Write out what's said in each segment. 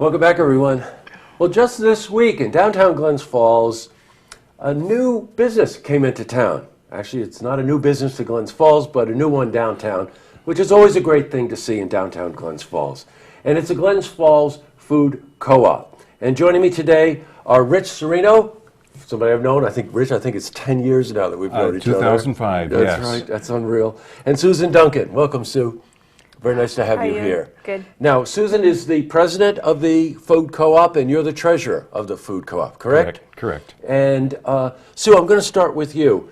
Welcome back, everyone. Well, just this week in downtown Glens Falls, a new business came into town. Actually, it's not a new business to Glens Falls, but a new one downtown, which is always a great thing to see in downtown Glens Falls. And it's a Glens Falls Food Co-op. And joining me today are Rich Cirino, somebody I've known. Rich, I think it's 10 years now that we've known each other. 2005, yes. That's right, that's unreal. And Susan Duncan. Welcome, Sue. Very nice to have you here. Good. Now, Susan is the president of the Food Co-op, and you're the treasurer of the Food Co-op, correct? Correct. And Sue, I'm going to start with you.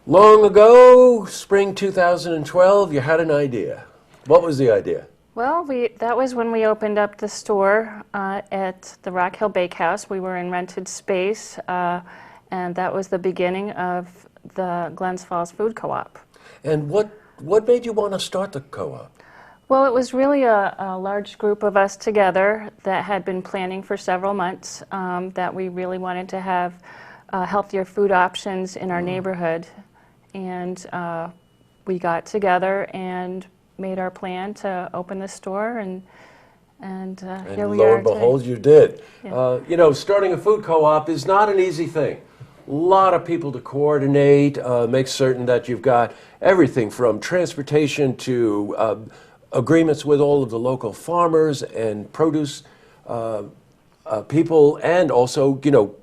Long ago, spring 2012, you had an idea. What was the idea? Well, that was when we opened up the store at the Rock Hill Bakehouse. We were in rented space, and that was the beginning of the Glens Falls Food Co-op. And what made you want to start the co-op? Well, it was really a large group of us together that had been planning for several months that we really wanted to have healthier food options in our neighborhood. And we got together and made our plan to open the store, and here we are. Lo and behold, you did. Yeah. You know, starting a food co-op is not an easy thing. A lot of people to coordinate, make certain that you've got everything from transportation to agreements with all of the local farmers and produce people, and also, you know,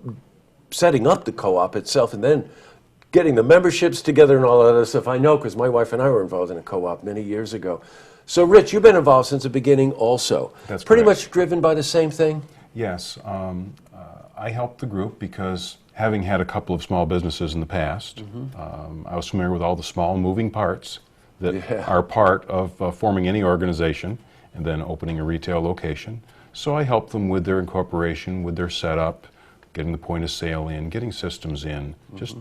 setting up the co-op itself and then getting the memberships together and all that other stuff. I know because my wife and I were involved in a co-op many years ago. So, Rich, you've been involved since the beginning also. That's pretty correct. much driven by the same thing? Yes. I helped the group because having had a couple of small businesses in the past, I was familiar with all the small moving parts that are part of forming any organization and then opening a retail location. So I helped them with their incorporation, with their setup, getting the point of sale in, getting systems in. Just,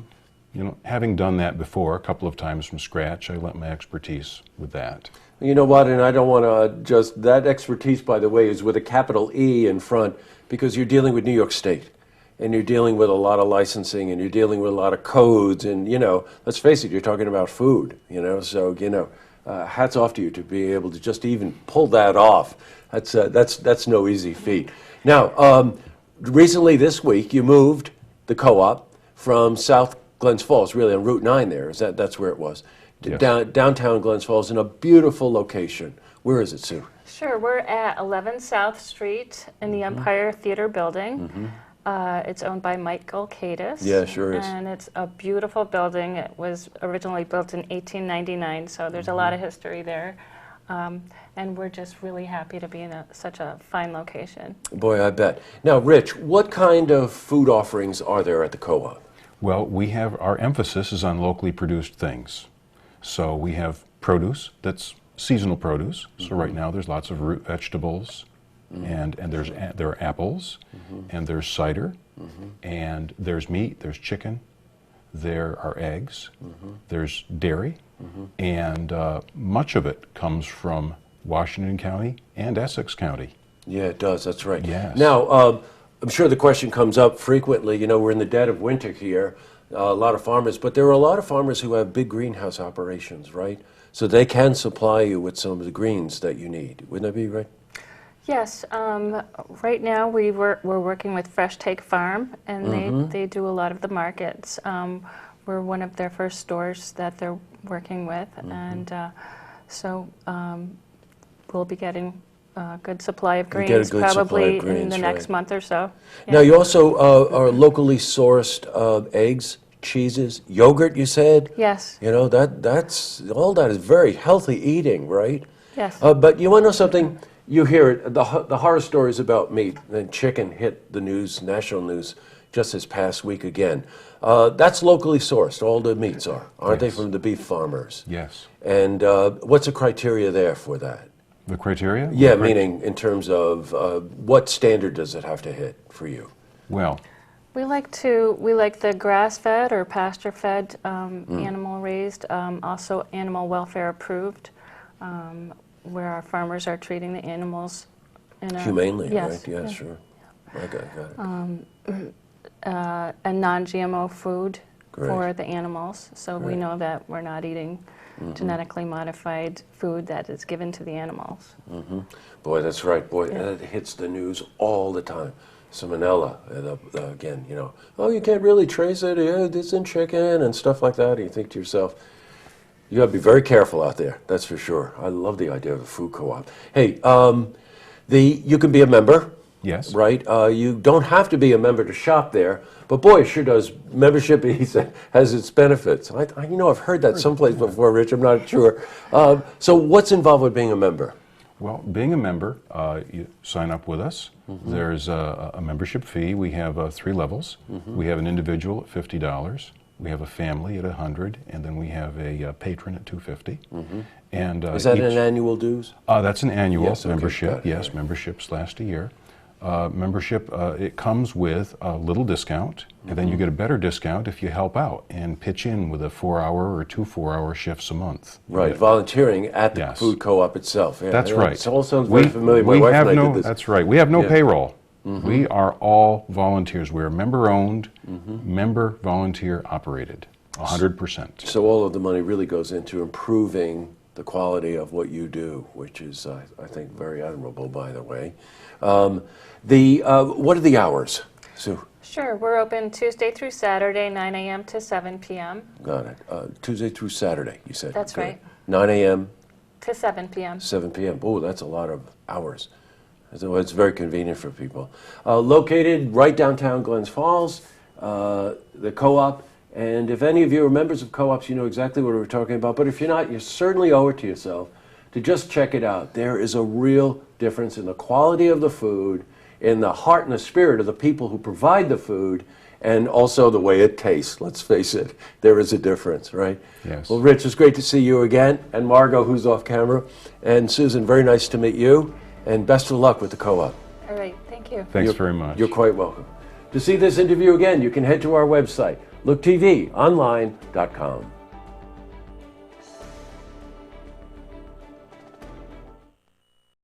you know, having done that before a couple of times from scratch, I lent my expertise with that. You know what, and I don't want to just, that expertise, by the way, is with a capital E in front, because you're dealing with New York State, and you're dealing with a lot of licensing, and you're dealing with a lot of codes, and, you know, let's face it, you're talking about food, you know, so, you know, hats off to you to be able to just even pull that off. That's no easy feat. Now, recently this week, you moved the co-op from South Glens Falls, really on Route 9 there, that's where it was, Yes. downtown Glens Falls in a beautiful location. Where is it, Sue? Sure, we're at 11 South Street in the Empire Theater Building. It's owned by Michael Cadis. Yeah, sure is. And it's a beautiful building. It was originally built in 1899, so there's a lot of history there. And we're just really happy to be in such a fine location. Boy, I bet. Now, Rich, what kind of food offerings are there at the co-op? Well, our emphasis is on locally produced things. So we have produce that's seasonal produce. So right now there's lots of root vegetables, and there are apples, and there's cider, and there's meat, there's chicken, there are eggs, there's dairy, and much of it comes from Washington County and Essex County. Yeah, it does. That's right. Yes. Now, I'm sure the question comes up frequently. You know, we're in the dead of winter here. A lot of farmers, but there are a lot of farmers who have big greenhouse operations, right? So they can supply you with some of the greens that you need. Wouldn't that be right? Yes. Right now we're working with Fresh Take Farm, and they do a lot of the markets. We're one of their first stores that they're working with, and so we'll be getting a good supply of greens probably in the next month or so. Yeah. Now, you also are locally sourced eggs, cheeses, yogurt, you said? Yes. You know, that's all that is very healthy eating, right? Yes. But you want to know something? You hear it, the horror stories about meat, and chicken hit the news, national news, just this past week again. That's locally sourced, all the meats aren't they, from the beef farmers? Yes. And what's the criteria there for that? The criteria? Yeah, meaning in terms of what standard does it have to hit for you? Well, we like the grass-fed or pasture-fed animal raised, also animal welfare approved, where our farmers are treating the animals in a humanely, yes, right? Yeah, yeah. sure. I got it. A non-GMO food, for the animals. So we Great. know that we're not eating genetically modified food that is given to the animals. Boy, that's right. Boy, that hits the news all the time. Salmonella, again, you know, oh, you can't really trace it. Yeah, it's in chicken and stuff like that. And you think to yourself, you got to be very careful out there. That's for sure. I love the idea of a food co-op. Hey, you can be a member. Yes. Right? You don't have to be a member to shop there, but boy, it sure does. Membership has its benefits. You know, I've heard that someplace before, Rich. I'm not sure. So what's involved with being a member? Well, being a member, you sign up with us. There's a membership fee. We have 3 levels. We have an individual at $50. We have a family at $100, and then we have a patron at $250. And Is that an annual dues? That's an annual Yes, okay, membership. got it, Yes, right. memberships last a year. Membership, it comes with a little discount, and then you get a better discount if you help out and pitch in with a 4-hour or 2 4-hour shifts a month. Right, volunteering at the Yes. food co-op itself. Yeah, That's right. It all sounds very familiar. My wife and I did this. That's right. We have no Yeah. payroll. We are all volunteers. We're member-owned, member volunteer operated, 100%. So all of the money really goes into improving the quality of what you do, which is, I think, very admirable, by the way. What are the hours, Sue? Sure, we're open Tuesday through Saturday, 9 a.m. to 7 p.m. Got it. Tuesday through Saturday, you said. That's Good. right. 9 a.m., to 7 p.m. 7 p.m. Oh, that's a lot of hours. So it's very convenient for people. Located right downtown Glens Falls, the co-op. And if any of you are members of co-ops, you know exactly what we're talking about. But if you're not, you certainly owe it to yourself to just check it out. There is a real difference in the quality of the food, in the heart and the spirit of the people who provide the food, and also the way it tastes. Let's face it, there is a difference, right? Yes. Well, Rich, it's great to see you again, and Margot, who's off camera, and Susan, very nice to meet you, and best of luck with the co-op. All right, thank you. Thanks very much. You're quite welcome. To see this interview again, you can head to our website, looktvonline.com.